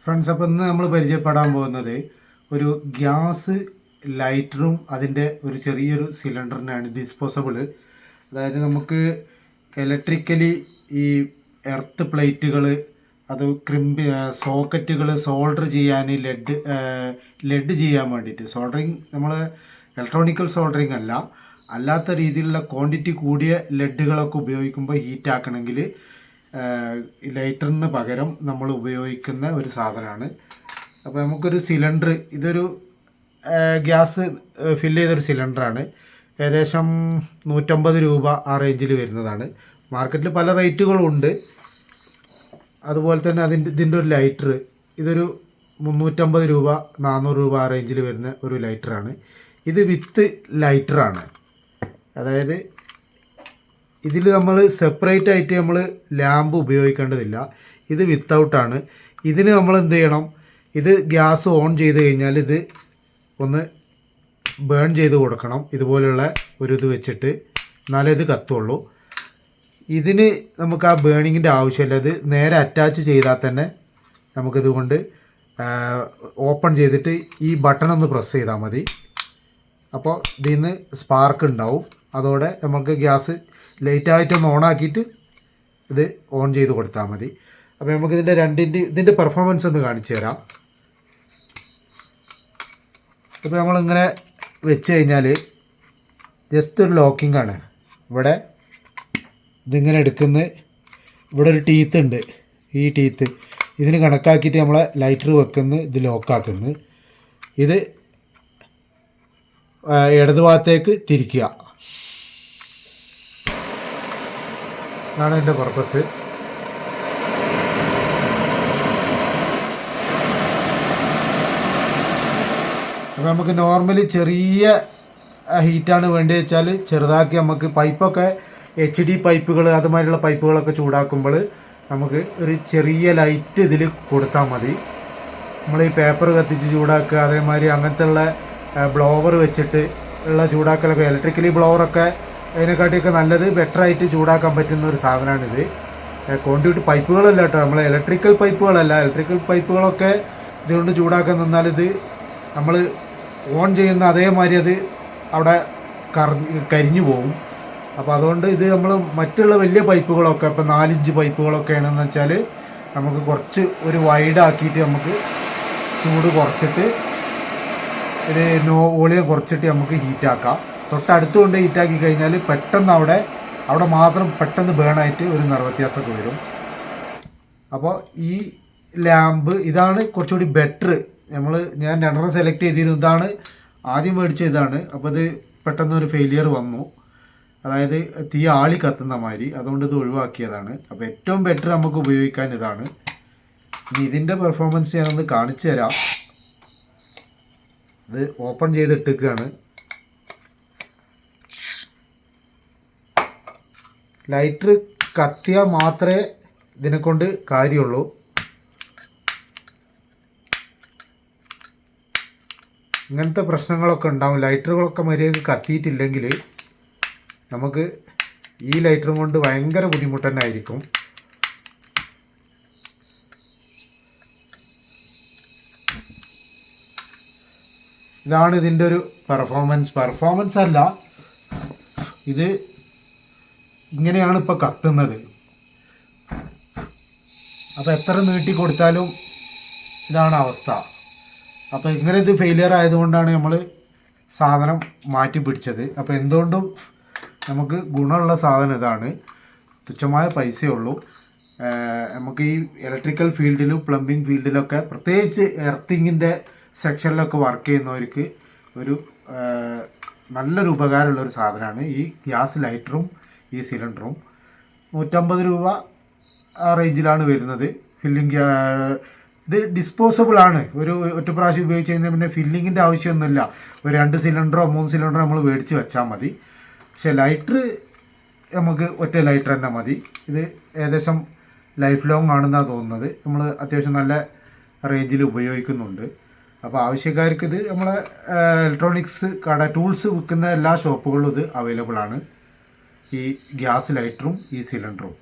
Friends, അപ്പോൾ ഇന്ന് നമ്മൾ പരിചയപ്പെടാൻ പോകുന്നത് ഒരു ഗ്യാസ് ലൈറ്ററും അതിൻ്റെ ഒരു ചെറിയൊരു സിലിണ്ടറിനാണ്. ഡിസ്പോസബിൾ. അതായത് നമുക്ക് ഇലക്ട്രിക്കലി ഈ എർത്ത് പ്ലേറ്റുകൾ, അത് സോക്കറ്റുകൾ സോൾഡർ ചെയ്യാൻ, ലെഡ് ചെയ്യാൻ വേണ്ടിയിട്ട് സോൾഡറിങ്, നമ്മൾ ഇലക്ട്രോണിക്കൽ സോൾഡറിങ് അല്ലാത്ത രീതിയിലുള്ള ക്വാണ്ടിറ്റി കൂടിയ ലെഡുകളൊക്കെ ഉപയോഗിക്കുമ്പോൾ ഹീറ്റാക്കണമെങ്കിൽ ലൈറ്ററിന് പകരം നമ്മൾ ഉപയോഗിക്കുന്ന ഒരു സാധനമാണ്. അപ്പോൾ നമുക്കൊരു സിലിണ്ടർ, ഇതൊരു ഗ്യാസ് ഫില്ല് ചെയ്തൊരു സിലിണ്ടറാണ്. ഏകദേശം 150 രൂപ ആ റേഞ്ചിൽ വരുന്നതാണ്. മാർക്കറ്റിൽ പല റേറ്റുകളും ഉണ്ട്. അതുപോലെ തന്നെ ഇതിൻ്റെ ഒരു ലൈറ്റർ, ഇതൊരു 350 രൂപ 400 രൂപ ആ റേഞ്ചിൽ വരുന്ന ഒരു ലൈറ്ററാണ്. ഇത് വിത്ത് ലൈറ്ററാണ്. അതായത് ഇതിൽ നമ്മൾ സെപ്പറേറ്റ് ആയിട്ട് നമ്മൾ ലാമ്പ് ഉപയോഗിക്കേണ്ടതില്ല. ഇത് വിത്തൗട്ടാണ്. ഇതിന് നമ്മൾ എന്ത് ചെയ്യണം, ഇത് ഗ്യാസ് ഓൺ ചെയ്ത് കഴിഞ്ഞാൽ ഇത് ഒന്ന് ബേൺ ചെയ്ത് കൊടുക്കണം. ഇതുപോലുള്ള ഒരു ഇത് വെച്ചിട്ട് എന്നാലേ ഇത് കത്തുള്ളൂ. ഇതിന് നമുക്ക് ആ ബേണിങ്ങിൻ്റെ ആവശ്യമില്ല. ഇത് നേരെ അറ്റാച്ച് ചെയ്താൽ തന്നെ നമുക്കിതുകൊണ്ട് ഓപ്പൺ ചെയ്തിട്ട് ഈ ബട്ടൺ ഒന്ന് പ്രസ് ചെയ്താൽ മതി. അപ്പോൾ ഇതിൽ നിന്ന് സ്പാർക്ക് ഉണ്ടാവും. അതോടെ നമുക്ക് ഗ്യാസ് ലൈറ്റായിട്ടൊന്ന് ഓണാക്കിയിട്ട് ഇത് ഓൺ ചെയ്ത് കൊടുത്താൽ മതി. അപ്പോൾ നമുക്ക് ഇതിൻ്റെ പെർഫോമൻസ് ഒന്ന് കാണിച്ചു തരാം. ഇപ്പോൾ നമ്മളിങ്ങനെ വെച്ച് കഴിഞ്ഞാൽ ജസ്റ്റ് ഒരു ലോക്കിംഗ് ആണ്. ഇവിടെ ഇതിങ്ങനെ എടുക്കുന്ന, ഇവിടെ ഒരു ടീത്ത് ഉണ്ട്. ഈ ടീത്ത് ഇതിന് കണക്കാക്കിയിട്ട് നമ്മളെ ലൈറ്റർ വെക്കുന്നു, ഇത് ലോക്കാക്കുന്നു. ഇത് ഇടതുഭാഗത്തേക്ക് തിരിക്കുക. അതാണ് ഇതിൻ്റെ പർപ്പസ്. അപ്പോൾ നമുക്ക് നോർമലി ചെറിയ ഹീറ്റാണ് വേണ്ടി വെച്ചാൽ ചെറുതാക്കി നമുക്ക് പൈപ്പൊക്കെ HD പൈപ്പുകൾ, അതുമാതിരിയുള്ള പൈപ്പുകളൊക്കെ ചൂടാക്കുമ്പോൾ നമുക്ക് ഒരു ചെറിയ ലൈറ്റ് ഇതിൽ കൊടുത്താൽ മതി. നമ്മൾ ഈ പേപ്പർ കത്തിച്ച് ചൂടാക്കുക, അതേമാതിരി അങ്ങനത്തെ ഉള്ള ബ്ലോവർ വെച്ചിട്ട് ഉള്ള ചൂടാക്കലൊക്കെ, ഇലക്ട്രിക്കലി ബ്ലോവറൊക്കെ അതിനെക്കാട്ടിയൊക്കെ നല്ലത്, ബെറ്ററായിട്ട് ചൂടാക്കാൻ പറ്റുന്ന ഒരു സാധനമാണിത്. കോൺഡ്യൂട്ട് പൈപ്പുകളല്ല കേട്ടോ, നമ്മളെ ഇലക്ട്രിക്കൽ പൈപ്പുകളല്ല. ഇലക്ട്രിക്കൽ പൈപ്പുകളൊക്കെ ഇതുകൊണ്ട് ചൂടാക്കാൻ നിന്നാൽ ഇത് നമ്മൾ ഓൺ ചെയ്യുന്ന അതേമാതിരി അത് അവിടെ കരിഞ്ഞു പോകും. അപ്പോൾ അതുകൊണ്ട് ഇത് നമ്മൾ മറ്റുള്ള വലിയ പൈപ്പുകളൊക്കെ, ഇപ്പോൾ 4 ഇഞ്ച് പൈപ്പുകളൊക്കെ ആണെന്ന് വെച്ചാൽ നമുക്ക് കുറച്ച് ഒരു വൈഡാക്കിയിട്ട് നമുക്ക് ചൂട് കുറച്ചിട്ട് ഒരു വോളിയം കുറച്ചിട്ട് നമുക്ക് ഹീറ്റാക്കാം. തൊട്ടടുത്ത് കൊണ്ട് ഹീറ്റാക്കി കഴിഞ്ഞാൽ പെട്ടെന്ന് അവിടെ മാത്രം പെട്ടെന്ന് ബേണായിട്ട് ഒരു നിറവ്യത്യാസമൊക്കെ വരും. അപ്പോൾ ഈ ലാമ്പ് ഇതാണ് കുറച്ചുകൂടി ബെറ്റർ. ഞാൻ 2 സെലക്ട് ചെയ്തിരുന്നു. ഇതാണ് ആദ്യം മേടിച്ച ഇതാണ്. അപ്പോൾ ഇത് പെട്ടെന്നൊരു ഫെയിലിയർ വന്നു, അതായത് തീ ആളി കത്തുന്ന മാതിരി. അതുകൊണ്ട് ഇത് ഒഴിവാക്കിയതാണ്. അപ്പോൾ ഏറ്റവും ബെറ്റർ നമുക്ക് ഉപയോഗിക്കാൻ ഇതാണ്. ഇനി ഇതിൻ്റെ പെർഫോമൻസ് ഞാനൊന്ന് കാണിച്ചു തരാം. ഇത് ഓപ്പൺ ചെയ്തിട്ടേക്കാണ്. ലൈറ്റർ കത്തിയാൽ മാത്രമേ ഇതിനെക്കൊണ്ട് കാര്യമുള്ളൂ. ഇങ്ങനത്തെ പ്രശ്നങ്ങളൊക്കെ ഉണ്ടാവും. ലൈറ്ററുകളൊക്കെ മര്യാദയ്ക്ക് കത്തിയിട്ടില്ലെങ്കിൽ നമുക്ക് ഈ ലൈറ്ററും കൊണ്ട് ഭയങ്കര ബുദ്ധിമുട്ട് തന്നെ ആയിരിക്കും. ഇതാണ് ഇതിൻ്റെ ഒരു പെർഫോമൻസ് അല്ല, ഇത് ഇങ്ങനെയാണ് ഇപ്പോൾ കത്തുന്നത്. അപ്പോൾ എത്ര നീട്ടി കൊടുത്താലും ഇതാണ് അവസ്ഥ. അപ്പോൾ ഇങ്ങനെ ഇത് ഫെയിലിയർ ആയതുകൊണ്ടാണ് നമ്മൾ സാധനം മാറ്റി പിടിച്ചത്. അപ്പോൾ എന്തുകൊണ്ടും നമുക്ക് ഗുണമുള്ള സാധനം ഇതാണ്. തുച്ഛമായ പൈസയേ ഉള്ളൂ. നമുക്ക് ഈ ഇലക്ട്രിക്കൽ ഫീൽഡിലും പ്ലംബിംഗ് ഫീൽഡിലൊക്കെ, പ്രത്യേകിച്ച് എർത്തിങ്ങിൻ്റെ സെക്ഷനിലൊക്കെ വർക്ക് ചെയ്യുന്നവർക്ക് ഒരു നല്ലൊരു ഉപകാരമുള്ളൊരു സാധനമാണ് ഈ ഗ്യാസ് ലൈറ്ററും ഈ സിലിണ്ടറും. 150 രൂപ ആ റേഞ്ചിലാണ് വരുന്നത്. ഇത് ഡിസ്പോസബിൾ ആണ്. ഒറ്റ പ്രാവശ്യം ഉപയോഗിച്ച് കഴിഞ്ഞാൽ പിന്നെ ഫില്ലിങ്ങിൻ്റെ ആവശ്യമൊന്നുമില്ല. ഒരു 2 സിലിണ്ടറോ 3 സിലിണ്ടറോ നമ്മൾ മേടിച്ച് വെച്ചാൽ മതി. പക്ഷേ ലൈറ്റർ നമുക്ക് ഒറ്റ ലൈറ്റർ തന്നെ മതി. ഇത് ഏകദേശം ലൈഫ് ലോങ് ആണെന്നാണ് തോന്നുന്നത്. നമ്മൾ അത്യാവശ്യം നല്ല റേഞ്ചിൽ ഉപയോഗിക്കുന്നുണ്ട്. അപ്പോൾ ആവശ്യക്കാർക്ക് ഇത് നമ്മളെ ഇലക്ട്രോണിക്സ് ടൂൾസ് വിൽക്കുന്ന എല്ലാ ഷോപ്പുകളിലും ഇത് അവൈലബിൾ ആണ്, ഈ ഗ്യാസ് ലൈറ്ററും ഈ സിലിണ്ടറും.